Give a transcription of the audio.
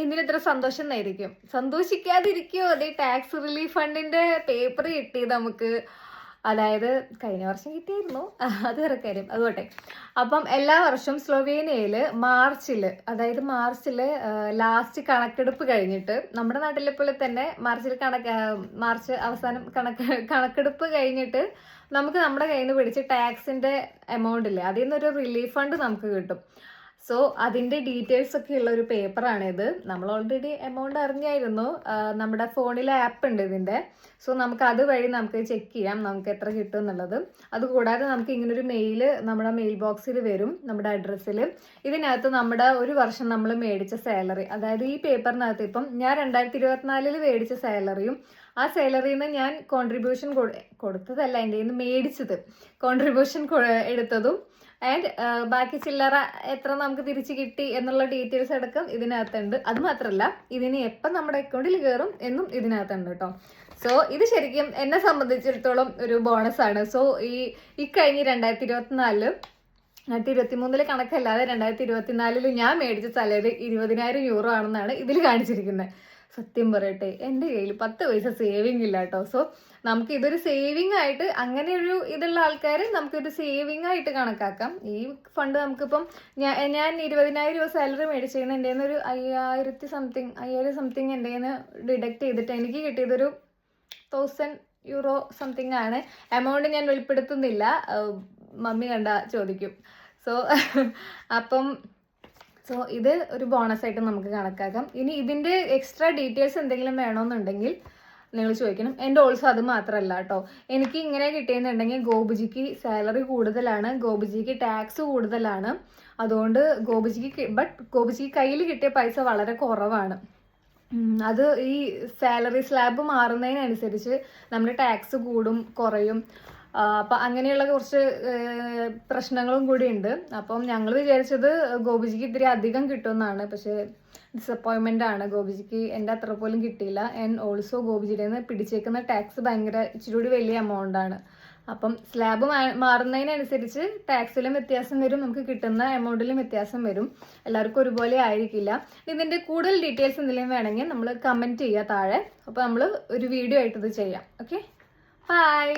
എന്തിനിത്ര സന്തോഷം എന്നായിരിക്കും. സന്തോഷിക്കാതിരിക്കുമോ? അതേ ടാക്സ് റിലീഫ് ഫണ്ടിന്റെ പേപ്പർ കിട്ടി നമുക്ക്. അതായത് കഴിഞ്ഞ വർഷം കിട്ടിയായിരുന്നു, അത് വേറെ കാര്യം, അതുകൊട്ടെ. അപ്പം എല്ലാ വർഷവും സ്ലൊവേനിയയിൽ മാർച്ചിൽ ലാസ്റ്റ് കണക്കെടുപ്പ് കഴിഞ്ഞിട്ട്, നമ്മുടെ നാട്ടിലെ പോലെ തന്നെ മാർച്ച് അവസാനം കണക്കെടുപ്പ് കഴിഞ്ഞിട്ട് നമുക്ക് നമ്മുടെ കയ്യിൽ നിന്ന് പിടിച്ച് ടാക്സിന്റെ എമൗണ്ട് ഇല്ലേ, അതിൽ നിന്നൊരു റിലീഫ് ഫണ്ട് നമുക്ക് കിട്ടും. സോ അതിന്റെ ഡീറ്റെയിൽസ് ഒക്കെ ഉള്ള ഒരു പേപ്പറാണിത്. നമ്മൾ ഓൾറെഡി എമൗണ്ട് അറിഞ്ഞായിരുന്നു. നമ്മുടെ ഫോണിലെ ആപ്പ് ഉണ്ട് ഇതിന്റെ. സോ നമുക്ക് അതുവഴി നമുക്ക് ചെക്ക് ചെയ്യാം നമുക്ക് എത്ര കിട്ടും എന്നുള്ളത്. അതുകൂടാതെ നമുക്ക് ഇങ്ങനൊരു മെയില് നമ്മുടെ മെയിൽ ബോക്സിൽ വരും, നമ്മുടെ അഡ്രസ്സിൽ. ഇതിനകത്ത് നമ്മുടെ ഒരു വർഷം നമ്മൾ മേടിച്ച സാലറി, അതായത് ഈ പേപ്പറിനകത്ത് ഇപ്പം ഞാൻ 2024 മേടിച്ച സാലറിയും ആ സാലറിയിൽ നിന്ന് ഞാൻ കോൺട്രിബ്യൂഷൻ കൊടുത്തതല്ല, എൻ്റെ നിന്ന് മേടിച്ചത്, കോൺട്രിബ്യൂഷൻ എടുത്തതും ആൻഡ് ബാക്കി ചില്ലറ എത്ര നമുക്ക് തിരിച്ച് കിട്ടി എന്നുള്ള ഡീറ്റെയിൽസ് അടക്കം ഇതിനകത്തുണ്ട്. അത് മാത്രമല്ല ഇതിന് എപ്പം നമ്മുടെ അക്കൗണ്ടിൽ കയറും എന്നും ഇതിനകത്തുണ്ട് കേട്ടോ. സോ ഇത് ശരിക്കും എന്നെ സംബന്ധിച്ചിടത്തോളം ഒരു ബോണസ് ആണ്. സോ ഈ കഴിഞ്ഞ 2023 കണക്കല്ലാതെ 2024 ഞാൻ മേടിച്ച സാലറി 20,000 യൂറോ ആണെന്നാണ് ഇതിൽ കാണിച്ചിരിക്കുന്നത്. സത്യം പറയട്ടെ, എൻ്റെ കയ്യിൽ 10 പൈസ സേവിങ് ഇല്ല കേട്ടോ. സോ നമുക്ക് ഇതൊരു സേവിങ് ആയിട്ട്, അങ്ങനെ ഒരു ഇതുള്ള ആൾക്കാർ നമുക്കൊരു സേവിങ് ആയിട്ട് കണക്കാക്കാം. ഈ ഫണ്ട് നമുക്കിപ്പം ഞാൻ 20,000 രൂപ സാലറി മേടിച്ചിരുന്ന എൻ്റെ ഒരു 5,000 സംതിങ് എൻ്റെ നിന്ന് ഡിഡക്ട് ചെയ്തിട്ട് എനിക്ക് കിട്ടിയതൊരു 1,000 യൂറോ സംതിങ് ആണ്. എമൗണ്ട് ഞാൻ വെളിപ്പെടുത്തുന്നില്ല, മമ്മി കണ്ട ചോദിക്കും. സോ ഇത് ഒരു ബോണസ് ആയിട്ട് നമുക്ക് കണക്കാക്കാം. ഇനി ഇതിൻ്റെ എക്സ്ട്രാ ഡീറ്റെയിൽസ് എന്തെങ്കിലും വേണമെന്നുണ്ടെങ്കിൽ നിങ്ങൾ ചോദിക്കണം. എൻ്റെ ഓൾസോ അത് മാത്രമല്ല കേട്ടോ, എനിക്ക് ഇങ്ങനെ കിട്ടിയെന്നുണ്ടെങ്കിൽ ഗോപുജിക്ക് സാലറി കൂടുതലാണ്, ഗോപുജിക്ക് ടാക്സ് കൂടുതലാണ്. അതുകൊണ്ട് ഗോപുജിക്ക് കയ്യിൽ കിട്ടിയ പൈസ വളരെ കുറവാണ്. അത് ഈ സാലറി സ്ലാബ് മാറുന്നതിനനുസരിച്ച് നമ്മുടെ ടാക്സ് കൂടും കുറയും. അപ്പം അങ്ങനെയുള്ള കുറച്ച് പ്രശ്നങ്ങളും കൂടി ഉണ്ട്. അപ്പം ഞങ്ങൾ വിചാരിച്ചത് ഗോപിജിക്ക് ഇത്തിരി അധികം കിട്ടുമെന്നാണ്. പക്ഷേ ഡിസപ്പോയിൻമെൻ്റ് ആണ്, ഗോപിജിക്ക് എൻ്റെ അത്ര പോലും കിട്ടിയില്ല. ആൻഡ് ഓൾസോ ഗോപിജിയുടെ നിന്ന് പിടിച്ചേക്കുന്ന ടാക്സ് ഭയങ്കര ഇച്ചിരി കൂടി വലിയ എമൗണ്ട് ആണ്. അപ്പം സ്ലാബ് മാറുന്നതിനനുസരിച്ച് ടാക്സിലും വ്യത്യാസം വരും, നമുക്ക് കിട്ടുന്ന എമൗണ്ടിലും വ്യത്യാസം വരും. എല്ലാവർക്കും ഒരുപോലെ ആയിരിക്കില്ല. ഇതിൻ്റെ കൂടുതൽ ഡീറ്റെയിൽസ് എന്തെങ്കിലും വേണമെങ്കിൽ നമ്മൾ കമൻറ്റ് ചെയ്യുക താഴെ. അപ്പോൾ നമ്മൾ ഒരു വീഡിയോ ആയിട്ട് ഇത് ചെയ്യാം. Okay, by.